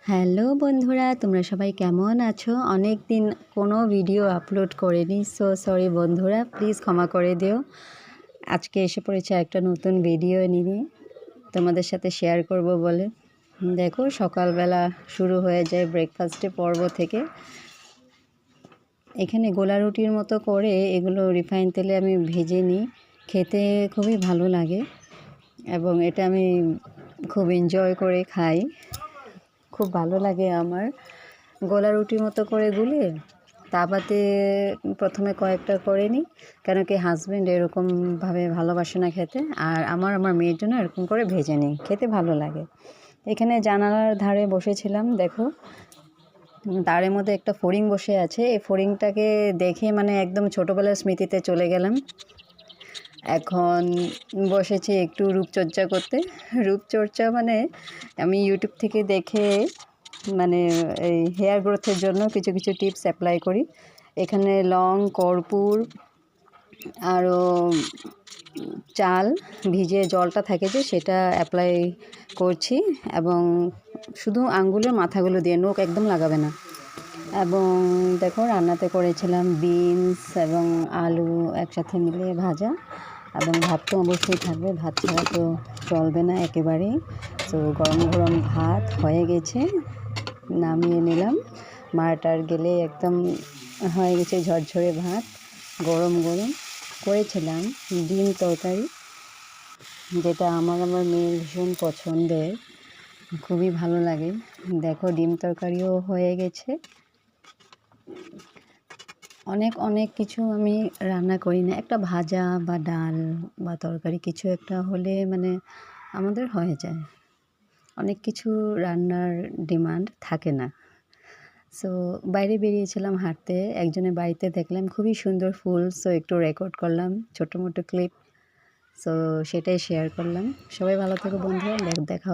Hello বন্ধুরা, তোমরা সবাই কেমন আছো? অনেক দিন কোনো ভিডিও আপলোড করিনি, সো সরি বন্ধুরা, প্লিজ ক্ষমা করে দিও। আজকে এসে পড়েছে একটা নতুন ভিডিও নিয়ে তোমাদের সাথে শেয়ার করব বলে। দেখো, সকালবেলা শুরু হয়ে যায় ব্রেকফাস্টের পর্ব থেকে। এখানে গোলা রুটির মতো করে এগুলো রিফাইন তেলে আমি ভেজে নিই, খেতে খুবই ভালো লাগে এবং এটা আমি খুব এনজয় করে খাই। খুব ভালো লাগে আমার। গোলা রুটির মতো করে গুলে তাওয়াতে প্রথমে কয়েকটা করে নিই, কেন কি হাজব্যান্ড এরকমভাবে ভালোবাসে না খেতে, আর আমার মেয়ের জন্য এরকম করে ভেজে নিই, খেতে ভালো লাগে। এখানে জানালার ধারে বসেছিলাম, দেখো তারের মধ্যে একটা ফড়িং বসে আছে। এই ফড়িংটাকে দেখে একদম ছোটোবেলার স্মৃতিতে চলে গেলাম। এখন বসেছি একটু রূপচর্চা করতে। রূপচর্চা আমি ইউটিউব থেকে দেখে এই হেয়ার গ্রোথের জন্য কিছু কিছু টিপস অ্যাপ্লাই করি। এখানে লং, কর্পূর, আরও চাল ভিজে জলটা থাকে যে সেটা অ্যাপ্লাই করছি, এবং শুধু আঙ্গুলের মাথাগুলো দিয়ে, নখ একদম লাগাবে না। এবং দেখো, রান্নাতে করেছিলাম বিনস এবং আলু একসাথে মিলিয়ে ভাজা, এবং ভাত তো অবশ্যই থাকবে, ভাত ছাড়া তো চলবে না একেবারেই। তো গরম গরম ভাত হয়ে গেছে, নামিয়ে নিলাম। মারটার গেলে একদম হয়ে গেছে ঝরঝরে ভাত, গরম গরম। করেছিলাম ডিম তরকারি, যেটা আমার মেয়ের ভীষণ পছন্দের, খুবই ভালো লাগে। দেখো, ডিম তরকারিও হয়ে গেছে। অনেক কিছু আমি রান্না করি না, একটা ভাজা বা ডাল বা তরকারি কিছু একটা হলে আমাদের হয়ে যায়। অনেক কিছু রান্নার ডিমান্ড থাকে না। সো বাইরে বেরিয়েছিলাম হাঁটতে, একজনের বাড়িতে দেখলাম খুবই সুন্দর ফুল, সো একটু রেকর্ড করলাম ছোটো মোটো ক্লিপ, সো সেটাই শেয়ার করলাম। সবাই ভালো থেকো বন্ধুরা, দেখা